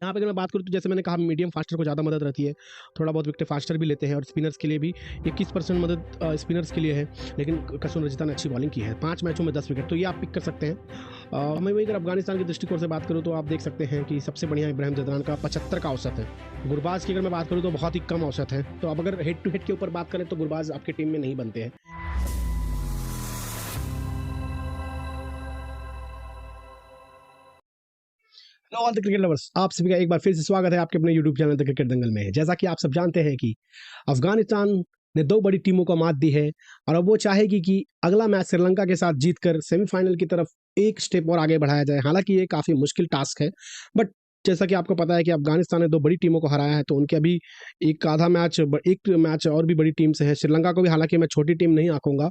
यहाँ पे अगर मैं बात करूँ तो जैसे मैंने कहा मीडियम फास्टर को ज़्यादा मदद रहती है, थोड़ा बहुत विकेट फास्टर भी लेते हैं और स्पिनर्स के लिए भी 21% मदद स्पिनर्स के लिए है। लेकिन कसुन रजिता ने अच्छी बॉलिंग की है, 5 मैचों में 10 विकेट, तो ये आप पिक कर सकते हैं। मैं वही अगर अफगानिस्तान के दृष्टिकोण से बात करूँ तो आप देख सकते हैं कि सबसे बढ़िया इब्राहिम जदरान का 75 का औसत है। गुरबाज की अगर मैं बात करूँ तो बहुत ही कम औसत है, तो अब अगर हेड टू हेड के ऊपर बात करें तो गुरबाज आपकी टीम में नहीं बनते हैं। Hello all the cricket lovers, आप सभी का एक बार फिर से स्वागत है आपके अपने यूट्यूब चैनल द क्रिकेट दंगल में। जैसा कि आप सब जानते हैं कि अफगानिस्तान ने 2 बड़ी टीमों को मात दी है और अब वो चाहेगी कि अगला मैच श्रीलंका के साथ जीतकर सेमीफाइनल की तरफ एक स्टेप और आगे बढ़ाया जाए। हालांकि ये काफ़ी मुश्किल टास्क है, बट जैसा कि आपको पता है कि अफगानिस्तान ने 2 बड़ी टीमों को हराया है, तो उनके अभी एक मैच और भी बड़ी टीम से है। श्रीलंका को भी हालांकि मैं छोटी टीम नहीं आंकूंगा,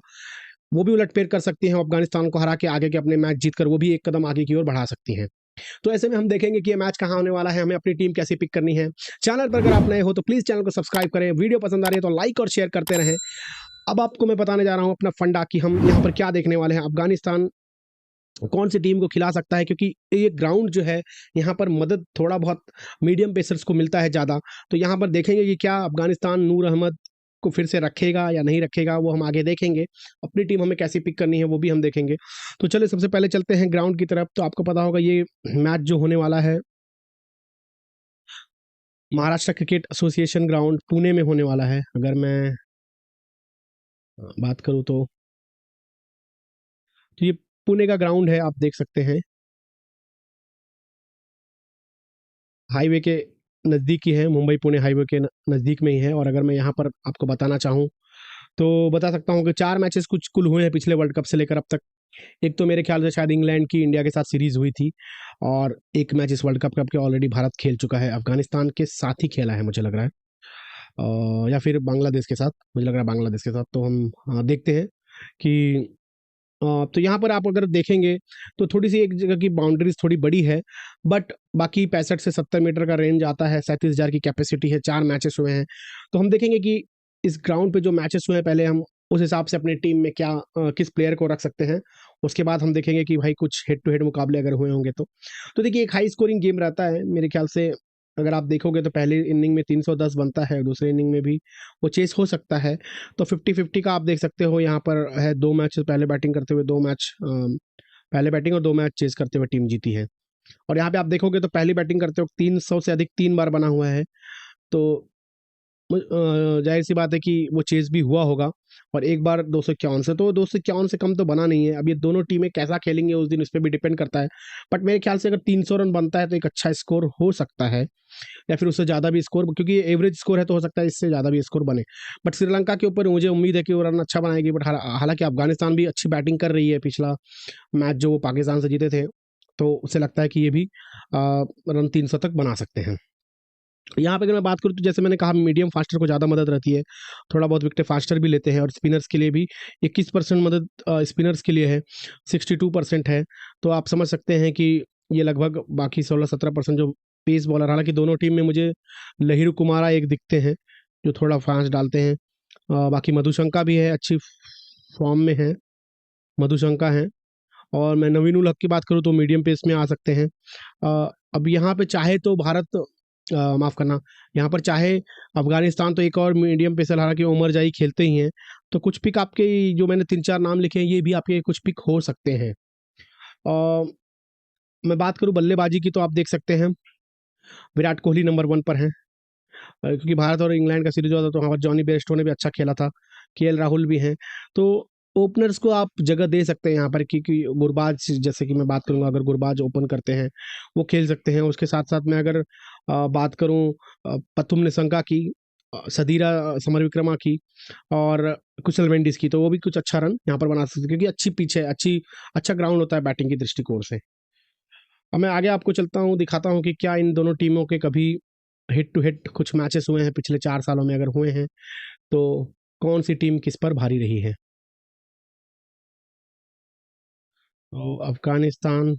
वो भी उलटफेर कर सकती हैं, अफगानिस्तान को हरा के आगे के अपने मैच जीतकर वो भी एक कदम आगे की ओर बढ़ा सकती हैं। तो ऐसे में हम देखेंगे कि ये मैच कहाँ होने वाला है, हमें अपनी टीम कैसे पिक करनी है। चैनल पर अगर आप नए हो तो प्लीज़ चैनल को सब्सक्राइब करें, वीडियो पसंद आ रही है तो लाइक और शेयर करते रहें। अब आपको मैं बताने जा रहा हूँ अपना फंडा कि हम यहाँ पर क्या देखने वाले हैं, अफगानिस्तान कौन सी टीम को खिला सकता है, क्योंकि ये ग्राउंड जो है यहाँ पर मदद थोड़ा बहुत मीडियम पेसर्स को मिलता है ज़्यादा। तो यहाँ पर देखेंगे कि क्या अफगानिस्तान नूर अहमद को फिर से रखेगा या नहीं रखेगा, वो हम आगे देखेंगे। अपनी टीम हमें कैसी पिक करनी है वो भी हम देखेंगे। तो चलिए सबसे पहले चलते हैं ग्राउंड की तरफ। तो आपको पता होगा ये मैच जो होने वाला है Maharashtra cricket association ground Pune में होने वाला है। अगर मैं बात करूँ तो ये पुणे का ग्राउंड है, आप देख सकते हैं हाईवे के नज़दीक ही है, मुंबई पुणे हाईवे के नज़दीक में ही है। और अगर मैं यहाँ पर आपको बताना चाहूँ तो बता सकता हूँ कि 4 मैचेस कुछ कुल हुए हैं पिछले वर्ल्ड कप से लेकर अब तक। एक तो मेरे ख्याल से शायद इंग्लैंड की इंडिया के साथ सीरीज़ हुई थी, और एक मैच इस वर्ल्ड कप के ऑलरेडी भारत खेल चुका है, अफ़गानिस्तान के साथ ही खेला है मुझे लग रहा है। या फिर बांग्लादेश के साथ, मुझे लग रहा है बांग्लादेश के साथ। तो हम देखते हैं कि तो यहाँ पर आप अगर देखेंगे तो थोड़ी-सी एक जगह की बाउंड्रीज़ थोड़ी बड़ी है, बट बाकी 65 से 70 मीटर का रेंज आता है, 37,000 की कैपेसिटी है, 4 मैचेस हुए हैं। तो हम देखेंगे कि इस ग्राउंड पे जो मैचेस हुए हैं, पहले हम उस हिसाब से अपनी टीम में किस प्लेयर को रख सकते हैं। उसके बाद हम देखेंगे कि भाई कुछ हेड टू हेड मुकाबले अगर हुए होंगे तो। तो देखिए एक हाई स्कोरिंग गेम रहता है मेरे ख्याल से। अगर आप देखोगे तो पहली इनिंग में 310 बनता है, दूसरी इनिंग में भी वो चेस हो सकता है। तो 50-50 का आप देख सकते हो यहाँ पर है। 2 मैच पहले बैटिंग करते हुए 2 मैच पहले बैटिंग और 2 मैच चेस करते हुए टीम जीती है। और यहाँ पे आप देखोगे तो पहली बैटिंग करते वक़्त 300 से अधिक 3 बार बना हुआ है। तो ज़ाहिर-सी बात है कि वो चेज़ भी हुआ होगा, और एक बार 251 से, तो 251 से कम तो बना नहीं है। अब ये दोनों टीमें कैसा खेलेंगे उस दिन, उस पे भी डिपेंड करता है। बट मेरे ख्याल से अगर 300 रन बनता है तो एक अच्छा स्कोर हो सकता है, या फिर उससे ज़्यादा भी स्कोर, क्योंकि ये एवरेज स्कोर है तो हो सकता है इससे ज़्यादा भी स्कोर बने। बट श्रीलंका के ऊपर मुझे उम्मीद है कि वो रन अच्छा बनाएगी। बट हालाँकि अफ़गानिस्तान भी अच्छी बैटिंग कर रही है। पिछला मैच जो वो पाकिस्तान से जीते थे, तो उससे लगता है कि ये भी रन 300 तक बना सकते हैं। यहाँ पे अगर मैं बात करूँ तो जैसे मैंने कहा मीडियम फास्टर को ज़्यादा मदद रहती है, थोड़ा बहुत विकेट फास्टर भी लेते हैं और स्पिनर्स के लिए भी 21% मदद स्पिनर्स के लिए है, 62% है। तो आप समझ सकते हैं कि ये लगभग बाकी 16-17% जो पेस बॉलर, हालांकि दोनों टीम में मुझे लहिरू कुमारा एक दिखते हैं जो थोड़ा फास्ट डालते हैं। बाकी मधुशंका भी है, अच्छी फॉर्म में है, मधुशंका है। और मैं नवीन उल हक की बात करूँ तो मीडियम पेस में आ सकते हैं। अब यहाँ पे चाहे तो भारत, माफ़ करना, यहाँ पर चाहे अफ़गानिस्तान तो एक और मीडियम पेसर, हालाँकि उमर जाई खेलते ही हैं। तो कुछ पिक आपके जो मैंने 3-4 नाम लिखे हैं, ये भी आपके कुछ पिक हो सकते हैं। अ, मैं बात करूँ बल्लेबाजी की तो आप देख सकते हैं विराट कोहली नंबर 1 पर हैं। क्योंकि भारत और इंग्लैंड का सीरीज़ हुआ था तो वहाँ पर जॉनी बेयरस्टो ने भी अच्छा खेला था, केएल राहुल भी हैं। तो ओपनर्स को आप जगह दे सकते हैं यहाँ पर, क्योंकि गुरबाज, जैसे कि मैं बात करूँगा, अगर गुरबाज ओपन करते हैं, वो खेल सकते हैं। उसके साथ-साथ मैं अगर बात करूँ पथुम निशंका की, सदीरा समरविक्रमा की और कुशल मेंडिस की, तो वो भी कुछ अच्छा रन यहाँ पर बना सकते हैं, क्योंकि अच्छी पिच है, अच्छा ग्राउंड होता है बैटिंग की दृष्टिकोण से। अब मैं आगे आपको चलता हूँ, दिखाता हूँ कि क्या इन दोनों टीमों के कभी हेड टू हेड कुछ मैचेस हुए हैं पिछले 4 सालों में, अगर हुए हैं, तो कौन-सी टीम किस पर भारी रही है। तो अफ़गानिस्तान,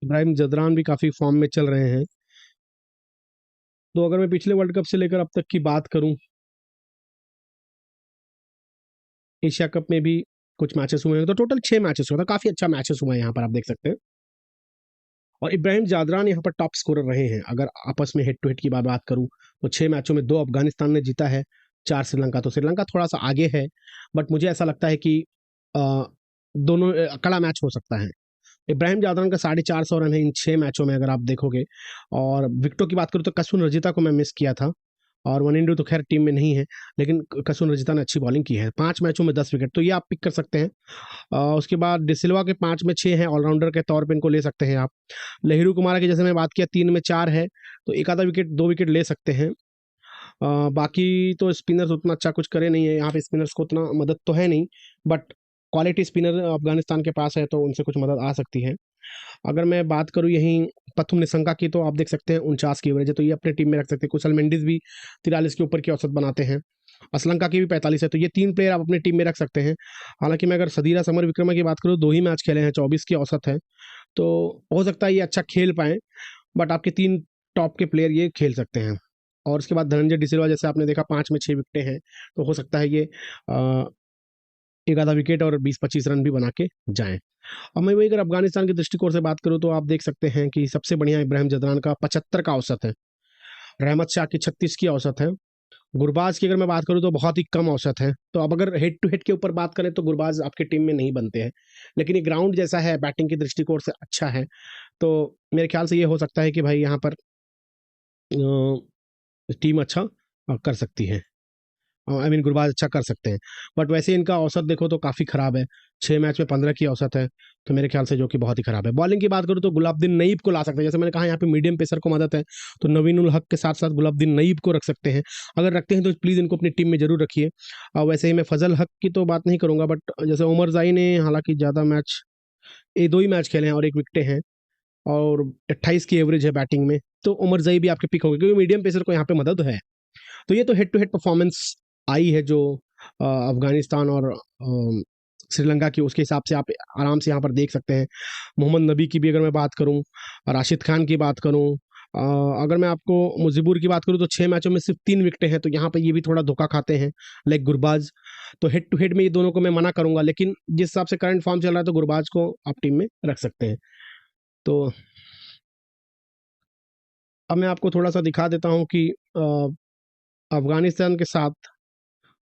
इब्राहिम जदरान भी काफ़ी फ़ॉर्म में चल रहे हैं। तो अगर मैं पिछले वर्ल्ड कप से लेकर अब तक की बात करूँ, एशिया कप में भी कुछ मैचेस हुए हैं, तो टोटल 6 मैचेस हुआ था, काफ़ी अच्छा मैचेस हुआ है यहाँ पर आप देख सकते हैं। और इब्राहिम जादरान यहाँ पर टॉप स्कोरर रहे हैं। अगर आपस में हेड टू हेड की बात करूँ तो 6 मैचों में 2 अफगानिस्तान ने जीता है, 4 श्रीलंका। तो श्रीलंका थोड़ा-सा आगे है, बट मुझे ऐसा लगता है कि अ, दोनों कड़ा मैच हो सकता है। इब्राहिम जादरान का 450 रन है इन 6 मैचों में अगर आप देखोगे। और विकेटों की बात करूँ तो कसून रजिता को मैं मिस किया था, और वनिंडू तो खैर टीम में नहीं है, लेकिन कसून रजिता ने अच्छी बॉलिंग की है। 5 मैचों में 10 विकेट, तो ये आप पिक कर सकते हैं। उसके बाद डिसिल्वा के 5 में 6 हैं, ऑलराउंडर के तौर पे इनको ले सकते हैं आप। लहिरू कुमारा की जैसे मैं बात किया 3 में 4 है, तो एक आधा विकेट 2 विकेट ले सकते हैं। बाकी तो स्पिनर्स उतना अच्छा कुछ करे नहीं है यहाँ पे, स्पिनर्स को उतना मदद तो है नहीं, बट क्वालिटी स्पिनर अफगानिस्तान के पास है, तो उनसे कुछ मदद आ सकती है। अगर मैं बात करूँ यहीं पथुम निशंका की, तो आप देख सकते हैं 49 की एवरेज है, तो ये अपने टीम में रख सकते हैं। कुशल मेंडिस भी 43 के ऊपर की औसत बनाते हैं। असलंका की भी 45 है, तो ये 3 प्लेयर आप अपनी टीम में रख सकते हैं। हालांकि मैं अगर सदीरा समर विक्रमा की बात करूँ, 2 ही मैच खेले हैं, 24 की औसत है, तो हो सकता है ये अच्छा खेल पाएँ, बट आपके 3 टॉप के प्लेयर ये खेल सकते हैं। और उसके बाद धनंजय डिसिल्वा जैसे आपने देखा 5 में 6 विकेटें हैं, तो हो सकता है ये एक आधा विकेट और 20-25 रन भी बना के जाएँ। और मैं वही अगर अफगानिस्तान के दृष्टिकोण से बात करूँ, तो आप देख सकते हैं कि सबसे बढ़िया इब्राहिम जदरान का 75 का औसत है, रहमत शाह की 36 की औसत है, गुरबाज की अगर मैं बात करूँ तो बहुत ही कम औसत है। तो अब अगर हेड टू हेड के ऊपर बात करें तो गुरबाज आपकी टीम में नहीं बनते हैं, लेकिन ये ग्राउंड जैसा है, बैटिंग के दृष्टिकोण से अच्छा है, तो मेरे ख्याल से ये हो सकता है कि भाई यहाँ पर टीम अच्छा कर सकती है। आई मीन गुरबाज अच्छा कर सकते हैं, बट वैसे इनका औसत देखो तो काफ़ी ख़राब है। 6 मैच में 15 की औसत है, तो मेरे ख्याल से जो कि बहुत ही ख़राब है। बॉलिंग की बात करूँ तो गुलाबदीन नईब को ला सकते हैं, जैसे मैंने कहा यहाँ पे मीडियम पेसर को मदद है, तो नवीन उल हक के साथ साथ गुलाबदीन नईब को रख सकते हैं। अगर रखते हैं तो प्लीज़ इनको अपनी टीम में ज़रूर रखिए। वैसे ही मैं फजल हक की तो बात नहीं करूँगा, बट जैसे उमर जाई ने हालांकि ज़्यादा मैच, ये 2 ही मैच खेले हैं और 1 विकेटें हैं, और 28 की एवरेज है बैटिंग में, तो उमर जाई भी आपके पिक होंगे, क्योंकि मीडियम पेसर को यहाँ पे मदद है। तो ये तो हेड टू हेड परफॉर्मेंस आई है जो अफगानिस्तान और श्रीलंका की, उसके हिसाब से आप आराम से यहाँ पर देख सकते हैं। मोहम्मद नबी की भी अगर मैं बात करूँ, राशिद खान की बात करूँ, अगर मैं आपको मुजीबुर की बात करूँ तो 6 मैचों में सिर्फ 3 विकेटें हैं, तो यहाँ पे ये भी थोड़ा धोखा खाते हैं लाइक गुरबाज। तो हेड टू हेड में ये दोनों को मैं मना करूंगा, लेकिन जिस हिसाब से करंट फॉर्म चल रहा है तो गुरबाज को आप टीम में रख सकते हैं। तो अब मैं आपको थोड़ा सा दिखा देता हूँ कि अफगानिस्तान के साथ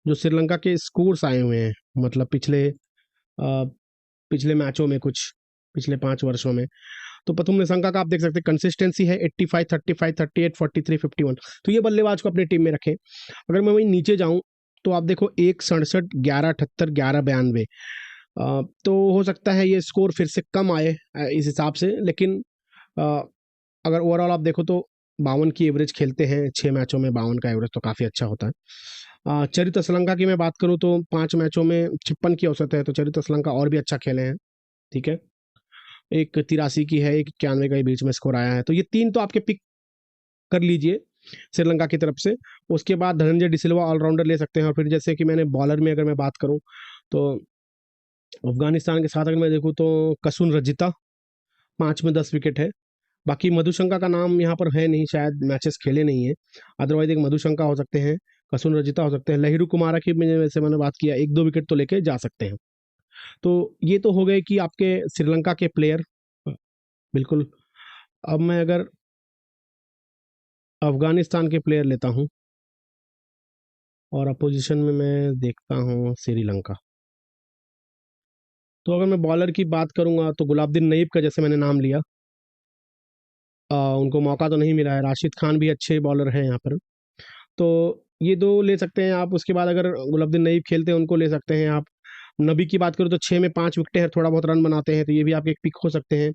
जो श्रीलंका के स्कोर्स आए हुए हैं, मतलब पिछले मैचों में, कुछ पिछले 5 वर्षों में, तो प्रथम निशंका का आप देख सकते हैं कंसिस्टेंसी है 85, 35, 38, 43, 51, तो ये बल्लेबाज को अपनी टीम में रखें। अगर मैं वहीं नीचे जाऊं तो आप देखो 167, 1178, 1192, तो हो सकता है ये स्कोर फिर से कम आए इस हिसाब से, लेकिन अ, अगर ओवरऑल आप देखो तो 52 की एवरेज खेलते हैं 6 मैचों में, 52 का एवरेज तो काफ़ी अच्छा होता है। चरित असलंका की मैं बात करूं तो 5 मैचों में 56 की औसत है, तो चरित असलंका और भी अच्छा खेले हैं, ठीक है। एक 83 की है, एक 91 का बीच में स्कोर आया है, तो ये 3 तो आपके पिक कर लीजिए श्रीलंका की तरफ से। उसके बाद धनंजय डिसिल्वा ऑलराउंडर ले सकते हैं, और फिर जैसे कि मैंने बॉलर में अगर मैं बात करूं तो अफगानिस्तान के साथ अगर मैं देखूं तो कसून रजिता 5 में 10 विकेट है। बाकी मधुशंका का नाम यहाँ पर है नहीं, शायद मैचेस खेले नहीं है, अदरवाइज एक मधुशंका हो सकते हैं, कसून रजिता हो सकते हैं, लहिरू कुमारा की वैसे मैंने बात किया 1-2 विकेट तो लेके जा सकते हैं। तो ये तो हो गए कि आपके श्रीलंका के प्लेयर, बिल्कुल। अब मैं अगर अफगानिस्तान के प्लेयर लेता हूँ और अपोजिशन में मैं देखता हूँ श्रीलंका, तो अगर मैं बॉलर की बात करूंगा तो गुलाबदीन नईब का जैसे मैंने नाम लिया, उनको मौका तो नहीं मिला है। राशिद खान भी अच्छे बॉलर हैं यहाँ पर, तो ये 2 ले सकते हैं आप। उसके बाद अगर गुलाबदीन नईब खेलते हैं उनको ले सकते हैं आप। नबी की बात करूँ तो 6 में 5 विकेटें हैं, थोड़ा बहुत रन बनाते हैं, तो ये भी आपके एक पिक हो सकते हैं।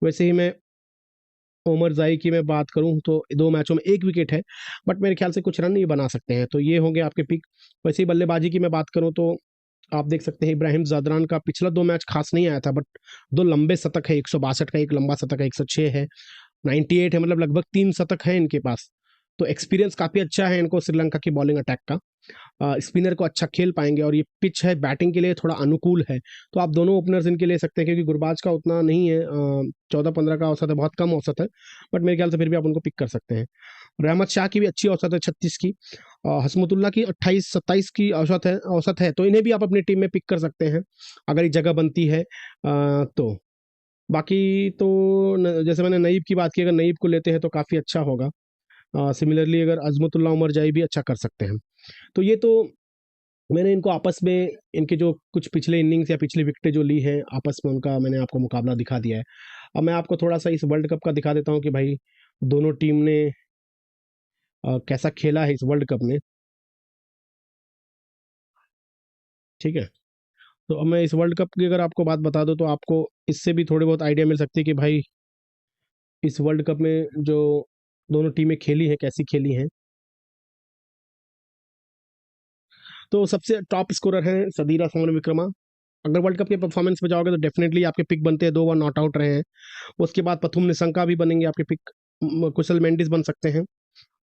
वैसे ही मैं ओमर जाई की मैं बात करूं तो 2 मैचों में 1 विकेट है, बट मेरे ख्याल से कुछ रन ये बना सकते हैं, तो ये होंगे आपके पिक। वैसे ही बल्लेबाजी की मैं बात करूं तो आप देख सकते हैं इब्राहिम जादरान का पिछला 2 मैच खास नहीं आया था, बट 2 लंबे शतक है, 162 का एक लंबा शतक है, 106 है, 98 है, मतलब लगभग 3 शतक है इनके पास। तो एक्सपीरियंस काफ़ी अच्छा है इनको श्रीलंका की बॉलिंग अटैक का। स्पिनर को अच्छा खेल पाएंगे, और ये पिच है बैटिंग के लिए थोड़ा अनुकूल है, तो आप दोनों ओपनर्स इनके ले सकते हैं, क्योंकि गुरबाज का उतना नहीं है, 14-15 का औसत है, बहुत कम औसत है, बट मेरे ख्याल से फिर भी आप उनको पिक कर सकते हैं। रहमत शाह की भी अच्छी औसत है 36 की, और हसमुतुल्लाह की 28-27 की औसत है, तो इन्हें भी आप अपनी टीम में पिक कर सकते हैं अगर ये जगह बनती है तो। बाकी तो जैसे मैंने नईब की बात की, अगर नईब को लेते हैं तो काफ़ी अच्छा होगा। सिमिलरली अगर अजमतुल्लाह उमर जाई भी अच्छा कर सकते हैं। तो ये तो मैंने इनको आपस में, इनके जो कुछ पिछले इनिंग्स या पिछली विकेटें जो ली हैं आपस में, उनका मैंने आपको मुकाबला दिखा दिया है। अब मैं आपको थोड़ा सा इस वर्ल्ड कप का दिखा देता हूँ कि भाई दोनों टीम ने कैसा खेला है इस वर्ल्ड कप में। ठीक है, तो अब मैं इस वर्ल्ड कप की अगर आपको बात बता दूं तो आपको इससे भी थोड़ी बहुत आइडिया मिल सकती है कि भाई इस वर्ल्ड कप में जो दोनों टीमें खेली हैं कैसी खेली हैं। तो सबसे टॉप स्कोरर हैं सदीरा समर विक्रमा। अगर वर्ल्ड कप के परफॉर्मेंस पे जाओगे तो डेफिनेटली आपके पिक बनते हैं, 2 बार नॉट आउट रहे हैं। उसके बाद पथुम निशंका भी बनेंगे आपके पिक, कुशल मेंडिस बन सकते हैं,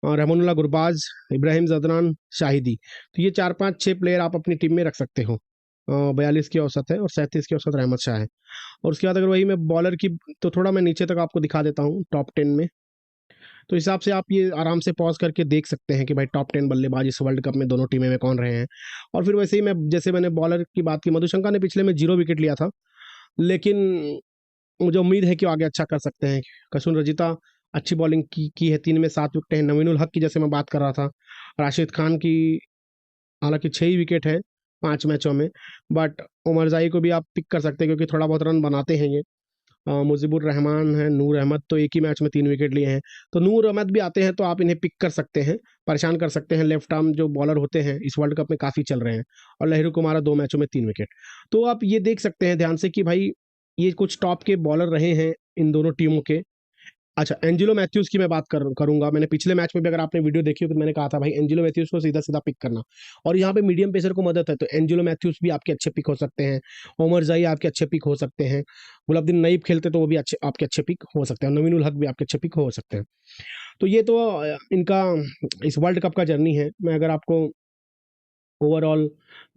और रहमानुल्लाह गुरबाज, इब्राहिम जदरान, शाहिदी। तो ये 4-5-6 प्लेयर आप अपनी टीम में रख सकते हो। 42 की औसत है और 37 की औसत रहमत शाह है। और उसके बाद अगर वही मैं बॉलर की, तो थोड़ा मैं नीचे तक आपको दिखा देता हूँ टॉप 10 में। तो हिसाब से आप ये आराम से पॉज करके देख सकते हैं कि भाई टॉप 10 बल्लेबाज इस वर्ल्ड कप में दोनों टीमें में कौन रहे हैं। और फिर वैसे ही मैं, जैसे मैंने बॉलर की बात की, मधुशंका ने पिछले में 0 विकेट लिया था, लेकिन मुझे उम्मीद है कि वो आगे अच्छा कर सकते हैं। कसून रजिता अच्छी बॉलिंग की है, 3 में 7 विकेट हैं। नवीनुल हक की जैसे मैं बात कर रहा था, राशिद खान की हालांकि 6 ही विकेट है 5 मैचों में, बट उमर जाई को भी आप पिक कर सकते हैं क्योंकि थोड़ा बहुत रन बनाते हैं ये। मुजीबुर रहमान है, नूर अहमद तो एक ही मैच में 3 विकेट लिए हैं। तो नूर अहमद भी आते हैं तो आप इन्हें पिक कर सकते हैं, परेशान कर सकते हैं। लेफ्ट आर्म जो बॉलर होते हैं इस वर्ल्ड कप में काफ़ी चल रहे हैं। और लहरू कुमारा 2 मैचों में 3 विकेट। तो आप ये देख सकते हैं ध्यान से कि भाई ये कुछ टॉप के बॉलर रहे हैं इन दोनों टीमों के। अच्छा, एंजिलो मैथ्यूज की मैं बात करूंगा। मैंने पिछले मैच में भी अगर आपने वीडियो देखी हो तो मैंने कहा था भाई एंजिलो मैथ्यूज को सीधा सीधा पिक करना। और यहाँ पे मीडियम पेसर को मदद है तो एंजिलो मैथ्यूज भी आपके अच्छे पिक हो सकते हैं। ओमर जाई आपके अच्छे पिक हो सकते हैं। गुलाबदीन नईब खेलते तो वो भी अच्छे आपके अच्छे पिक हो सकते हैं। नवीन उल हक भी आपके अच्छे पिक हो सकते हैं। तो ये तो इनका इस वर्ल्ड कप का जर्नी है। मैं अगर आपको ओवरऑल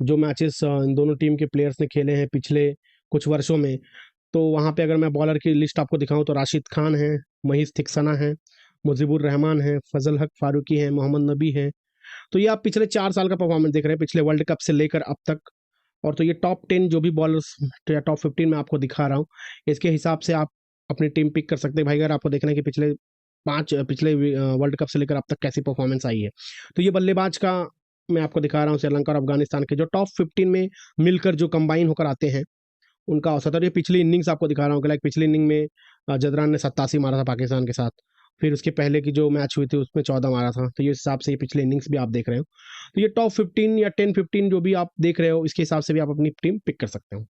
जो मैचेस इन दोनों टीम के प्लेयर्स ने खेले हैं पिछले कुछ वर्षों में, तो वहाँ पे अगर मैं बॉलर की लिस्ट आपको दिखाऊं तो राशिद खान है, महीस थिक्सना है, मुजीबुर रहमान है, फजल हक फारूकी है, मोहम्मद नबी है। तो ये आप पिछले 4 साल का परफॉर्मेंस देख रहे हैं, पिछले वर्ल्ड कप से लेकर अब तक। और तो ये टॉप 10 जो भी बॉलर्स या टॉप 15 मैं आपको दिखा रहा हूँ, इसके हिसाब से आप अपनी टीम पिक कर सकते हैं। भाई अगर आपको देखना है कि पिछले वर्ल्ड कप से लेकर अब तक कैसी परफॉर्मेंस आई है, तो ये बल्लेबाज का मैं आपको दिखा रहा हूँ। श्रीलंका और अफगानिस्तान के जो टॉप 15 में मिलकर जो कंबाइन होकर आते हैं उनका औसत। और ये पिछली इनिंग्स आपको दिखा रहा हूँ कि लाइक पिछली इनिंग में जदरान ने 87 मारा था पाकिस्तान के साथ। फिर उसके पहले की जो मैच हुई थी उसमें 14 मारा था। तो ये हिसाब से ये पिछले इनिंग्स भी आप देख रहे हो। तो ये टॉप 15 या 10-15 जो भी आप देख रहे हो इसके हिसाब से भी आप अपनी टीम पिक कर सकते हो।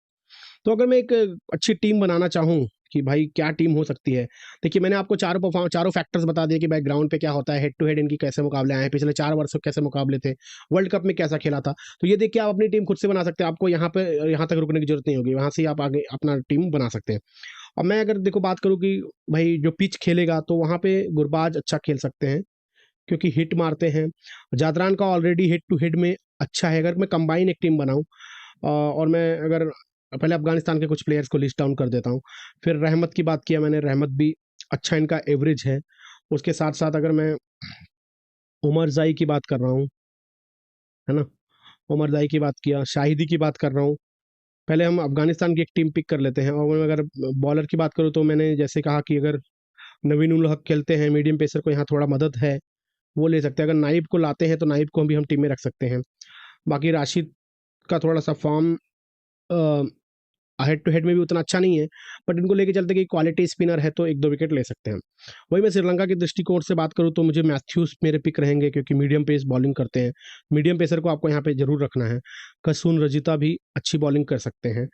तो अगर मैं एक अच्छी टीम बनाना चाहूँ कि भाई क्या टीम हो सकती है, देखिए मैंने आपको चारों फैक्टर्स बता दिए कि भाई ग्राउंड पे क्या होता है, हेड टू हेड इनकी कैसे मुकाबले आए हैं, पिछले 4 वर्षों कैसे मुकाबले थे, वर्ल्ड कप में कैसा खेला था। तो ये देख के आप अपनी टीम खुद से बना सकते हैं। आपको यहाँ तक रुकने की जरूरत नहीं होगी, वहां से ही आप आगे अपना टीम बना सकते हैं। अब मैं अगर देखो बात करूँ कि भाई जो पिच खेलेगा तो वहां पे गुरबाज अच्छा खेल सकते हैं क्योंकि हिट मारते हैं। जादरान का ऑलरेडी हेड टू हेड में अच्छा है। अगर मैं कंबाइन एक टीम बनाऊं और मैं अगर पहले अफगानिस्तान के कुछ प्लेयर्स को लिस्ट डाउन कर देता हूँ। फिर रहमत की बात किया मैंने, रहमत भी अच्छा इनका एवरेज है। उसके साथ साथ अगर मैं उमर जाई की बात कर रहा हूँ, है ना, उमर जाई की बात किया, शाहिदी की बात कर रहा हूँ। पहले हम अफगानिस्तान की एक टीम पिक कर लेते हैं। और मैं अगर बॉलर की बात करूँ तो मैंने जैसे कहा कि अगर नवीन उल हक खेलते हैं, मीडियम पेसर को यहाँ थोड़ा मदद है, वो ले सकते हैं। अगर नाइब को लाते हैं तो नाइब को भी हम टीम में रख सकते हैं। बाकी राशिद का थोड़ा सा फॉर्म हेड टू हेड में भी उतना अच्छा नहीं है, बट इनको लेके चलते कि क्वालिटी स्पिनर है तो 1-2 विकेट ले सकते हैं। वही मैं श्रीलंका के दृष्टिकोण से बात करूँ तो मुझे मैथ्यूज मेरे पिक रहेंगे क्योंकि मीडियम पेस बॉलिंग करते हैं। मीडियम पेसर को आपको यहाँ पे जरूर रखना है। कसून रजिता भी अच्छी बॉलिंग कर सकते हैं।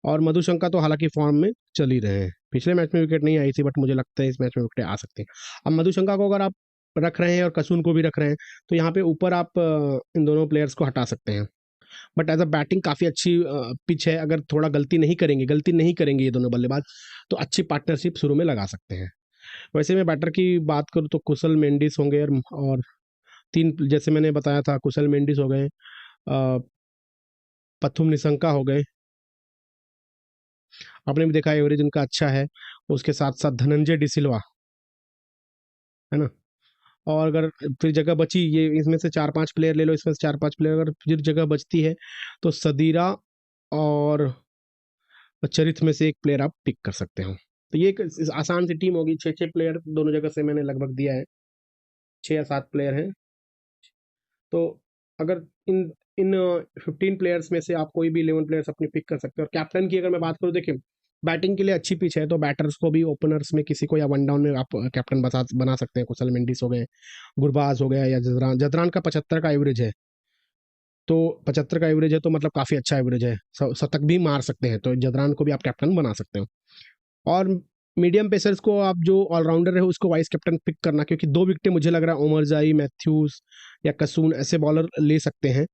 और मधुशंका तो हालांकि फॉर्म में चल ही रहे हैं, पिछले मैच में विकेट नहीं आई थी बट मुझे लगता है इस मैच में विकेट आ सकते हैं। अब मधुशंका को अगर आप रख रहे हैं और कसून को भी रख रहे हैं तो यहाँ पे ऊपर आप इन दोनों प्लेयर्स को हटा सकते हैं। बट एज अ बैटिंग काफ़ी अच्छी पिच है। अगर थोड़ा गलती नहीं करेंगे ये दोनों बल्लेबाज तो अच्छी पार्टनरशिप शुरू में लगा सकते हैं। वैसे मैं बैटर की बात करूँ तो कुशल मेंडिस होंगे, और तीन जैसे मैंने बताया था, कुशल मेंडिस हो गए, पथुम निशंका हो गए, आपने भी देखा एवरेज उनका अच्छा है। उसके साथ साथ धनंजय डिसिल्वा, है ना, और अगर फिर जगह बची, ये इसमें से 4-5 प्लेयर ले लो, इसमें से 4-5 प्लेयर अगर फिर जगह बचती है, तो सदीरा और चरित्र में से एक प्लेयर आप पिक कर सकते हो। तो ये एक आसान सी टीम होगी, 6-6 प्लेयर दोनों जगह से मैंने लगभग दिया है, 6 या 7 प्लेयर हैं। तो अगर इन इन 15 प्लेयर्स में से आप कोई भी 11 प्लेयर्स अपनी पिक कर सकते हो। और कैप्टन की अगर मैं बात करूँ, देखिए बैटिंग के लिए अच्छी पिच है, तो बैटर्स को भी ओपनर्स में किसी को या वन डाउन में आप कैप्टन बना सकते हैं। कुशल मेंडिस हो गए, गुरबाज हो गया, या जजरान जजरान का 75 का एवरेज है, तो 75 का एवरेज है तो मतलब काफ़ी अच्छा एवरेज है, शतक भी मार सकते हैं, तो जजरान को भी आप कैप्टन बना सकते हो। और मीडियम पेसर्स को आप जो ऑलराउंडर है उसको वाइस कैप्टन पिक करना, क्योंकि 2 विकेटें मुझे लग रहा है ओमर जाई, मैथ्यूज या कसून ऐसे बॉलर ले सकते हैं।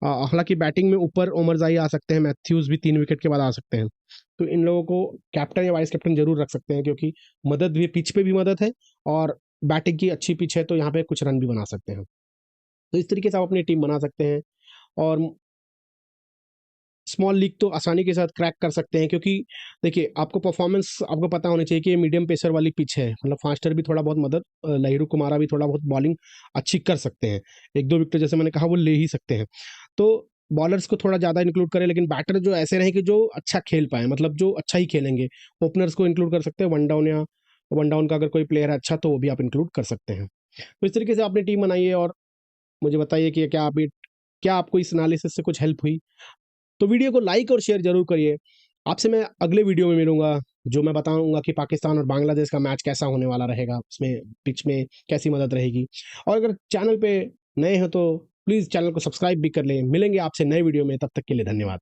हालांकि बैटिंग में ऊपर ओमर जाई आ सकते हैं, मैथ्यूज भी 3 विकेट के बाद आ सकते हैं। तो इन लोगों को कैप्टन या वाइस कैप्टन जरूर रख सकते हैं, क्योंकि मदद भी, पिच पे भी मदद है, और बैटिंग की अच्छी पिच है, तो यहाँ पे कुछ रन भी बना सकते हैं। तो इस तरीके से आप अपनी टीम बना सकते हैं, और स्मॉल लीग तो आसानी के साथ क्रैक कर सकते हैं, क्योंकि देखिए आपको परफॉर्मेंस आपको पता होनी चाहिए कि ये मीडियम पेसर वाली पिच है, मतलब फास्टर भी थोड़ा बहुत मदद, लहिरू कुमारा भी थोड़ा बहुत बॉलिंग अच्छी कर सकते हैं, 1-2 विकेट जैसे मैंने कहा वो ले ही सकते हैं। तो बॉलर्स को थोड़ा ज़्यादा इंक्लूड करें, लेकिन बैटर जो ऐसे रहें कि जो अच्छा खेल पाए, मतलब जो अच्छा ही खेलेंगे। ओपनर्स को इंक्लूड कर सकते हैं, वन डाउन का अगर कोई प्लेयर है अच्छा, तो वो भी आप इंक्लूड कर सकते हैं। तो इस तरीके से अपनी टीम बनाइए, और मुझे बताइए कि क्या आपको इस एनालिसिस से कुछ हेल्प हुई। तो वीडियो को लाइक और शेयर जरूर करिए। आपसे मैं अगले वीडियो में मिलूंगा, जो मैं बताऊंगा कि पाकिस्तान और बांग्लादेश का मैच कैसा होने वाला रहेगा, उसमें पिच में कैसी मदद रहेगी। और अगर चैनल पे नए हो तो प्लीज़ चैनल को सब्सक्राइब भी कर लें। मिलेंगे आपसे नए वीडियो में, तब तक के लिए धन्यवाद।